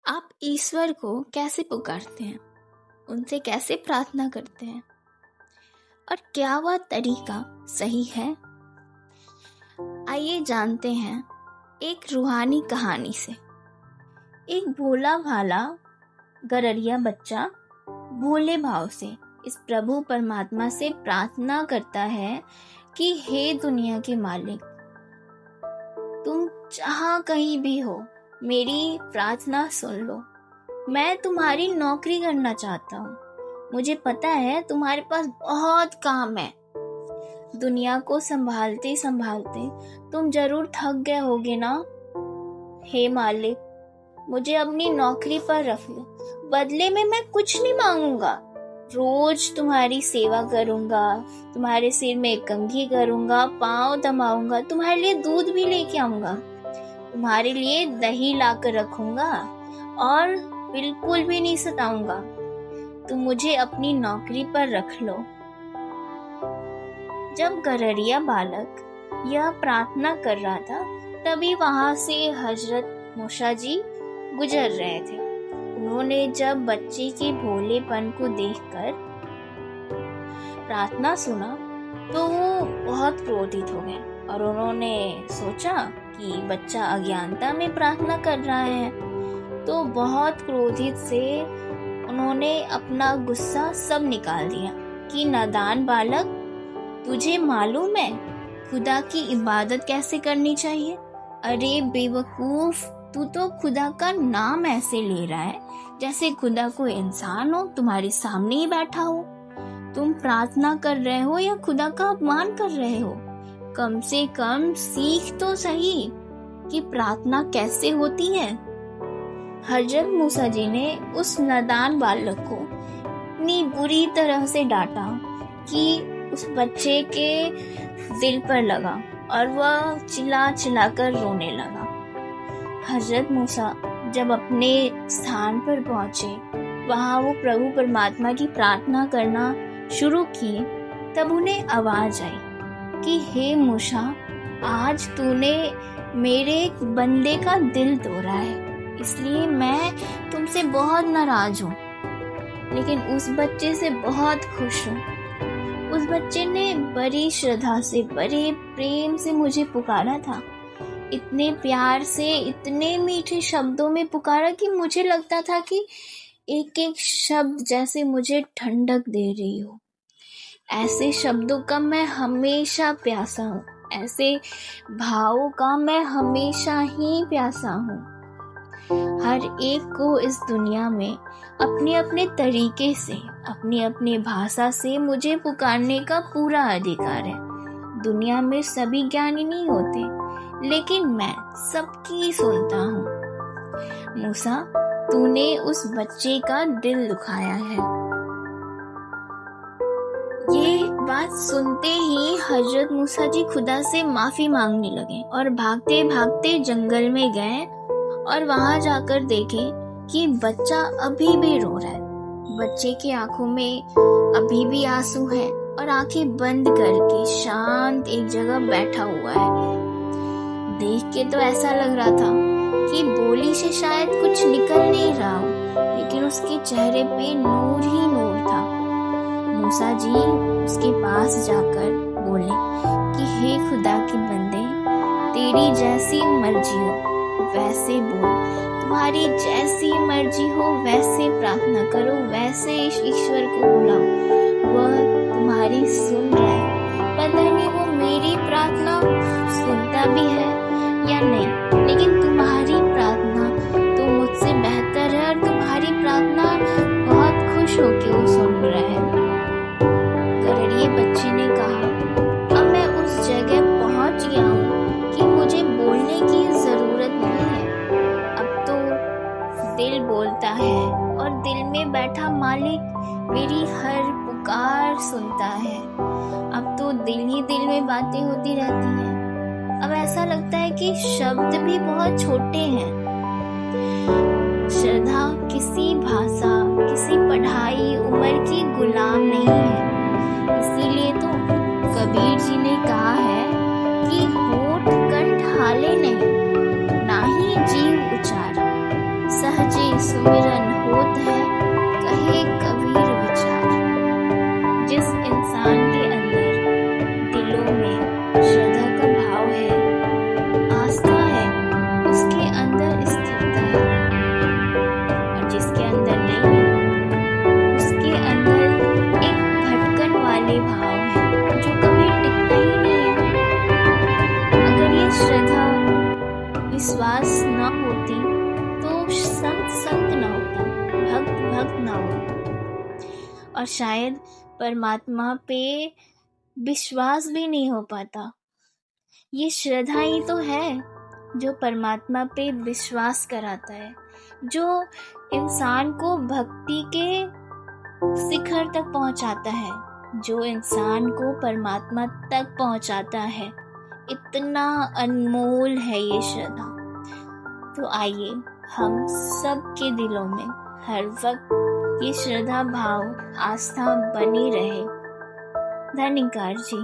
आप ईश्वर को कैसे पुकारते हैं? उनसे कैसे प्रार्थना करते हैं? और क्या वह तरीका सही है? आइए जानते हैं एक रूहानी कहानी से। एक भोला भाला गररिया बच्चा भोले भाव से इस प्रभु परमात्मा से प्रार्थना करता है कि हे दुनिया के मालिक, तुम जहाँ कहीं भी हो मेरी प्रार्थना सुन लो। मैं तुम्हारी नौकरी करना चाहता हूँ। मुझे पता है तुम्हारे पास बहुत काम है। दुनिया को संभालते संभालते तुम जरूर थक गए होगे ना। हे मालिक, मुझे अपनी नौकरी पर रख लो। बदले में मैं कुछ नहीं मांगूंगा। रोज तुम्हारी सेवा करूंगा, तुम्हारे सिर में कंघी करूंगा, पाँव दबाऊंगा, तुम्हारे लिए दूध भी लेके आऊंगा, तुम्हारे लिए दही लाकर रखूंगा और बिल्कुल भी नहीं सताऊंगा। तुम मुझे अपनी नौकरी पर रख लो। जब गररिया बालक यह प्रार्थना कर रहा था तभी वहां से हजरत मूसा जी गुजर रहे थे। उन्होंने जब बच्चे के भोलेपन को देखकर प्रार्थना सुना तो वो बहुत क्रोधित हो गए और उन्होंने सोचा कि बच्चा अज्ञानता में प्रार्थना कर रहा है। तो बहुत क्रोधित से उन्होंने अपना गुस्सा सब निकाल दिया कि नादान बालक, तुझे मालूम है खुदा की इबादत कैसे करनी चाहिए? अरे बेवकूफ, तू तो खुदा का नाम ऐसे ले रहा है जैसे खुदा कोई इंसान हो, तुम्हारे सामने ही बैठा हो। तुम प्रार्थना कर रहे हो या खुदा का अपमान कर रहे हो? कम से कम सीख तो सही कि प्रार्थना कैसे होती है। हजरत मूसा जी ने उस नादान बालक को इतनी बुरी तरह से डांटा कि उस बच्चे के दिल पर लगा और वह चिल्ला चिल्ला कर रोने लगा। हजरत मूसा जब अपने स्थान पर पहुंचे, वहां वो प्रभु परमात्मा की प्रार्थना करना शुरू किए, तब उन्हें आवाज आई कि हे मूसा, आज तूने मेरे बंदे का दिल तोड़ा है, इसलिए मैं तुमसे बहुत नाराज हूँ, लेकिन उस बच्चे से बहुत खुश हूँ। उस बच्चे ने बड़ी श्रद्धा से, बड़े प्रेम से मुझे पुकारा था। इतने प्यार से, इतने मीठे शब्दों में पुकारा कि मुझे लगता था कि एक एक शब्द जैसे मुझे ठंडक दे रही हो। ऐसे शब्दों का मैं हमेशा प्यासा हूँ, ऐसे भावों का मैं हमेशा ही प्यासा हूँ। हर एक को इस दुनिया में अपने अपने तरीके से, अपनी अपनी भाषा से मुझे पुकारने का पूरा अधिकार है। दुनिया में सभी ज्ञानी नहीं होते, लेकिन मैं सबकी सुनता हूँ। मूसा, तूने उस बच्चे का दिल दुखाया है। ये बात सुनते ही हजरत मूसा जी खुदा से माफी मांगने लगे और भागते भागते जंगल में गए और वहां जाकर देखे कि बच्चा अभी भी रो रहा है। बच्चे की आंखों में अभी भी आंसू हैं और आंखें बंद करके शांत एक जगह बैठा हुआ है। देख के तो ऐसा लग रहा था कि बोली से शायद कुछ निकल नहीं रहा हो, लेकिन उसके चेहरे पे नूर ही नूर था। मूसा जी उसके पास जाकर बोले कि हे खुदा के बंदे, तेरी जैसी मर्जी हो वैसे बोल, तुम्हारी जैसी मर्जी हो वैसे प्रार्थना करो, वैसे ईश्वर को बुलाओ, वह तुम्हारी सुन रहा है। पता नहीं वो मेरी प्रार्थना सुनता भी है या नहीं, लेकिन तुम्हारी प्रार्थना तो मुझसे बेहतर है और तुम्हारी प्रार्थना बहुत खुश होके वो सुन रहा है। गररिये बच्चे ने कहा, अब मैं उस जगह पहुंच गया हूँ कि मुझे बोलने की जरूरत नहीं है। अब तो दिल बोलता है और दिल में बैठा मालिक मेरी हर पुकार सुनता है। अब तो दिल ही दिल में बातें होती रहती हैं। अब ऐसा लगता है कि शब्द भी बहुत छोटे हैं। श्रद्धा किसी भाषा, किसी पढ़ाई, उम्र की गुलाम नहीं है। इसीलिए तो कबीर जी ने कहा है कि होठ कंठ हाले नहीं, ना ही जीव उचार, सहजे ना हो, और शायद परमात्मा पे विश्वास भी नहीं हो पाता। ये श्रद्धा ही तो है जो परमात्मा पे विश्वास कराता है, जो इंसान को भक्ति के शिखर तक पहुंचाता है, जो इंसान को परमात्मा तक पहुंचाता है। इतना अनमोल है ये श्रद्धा। तो आइए हम सबके दिलों में हर वक्त ये श्रद्धा भाव आस्था बनी रहे। धन्यकार जी।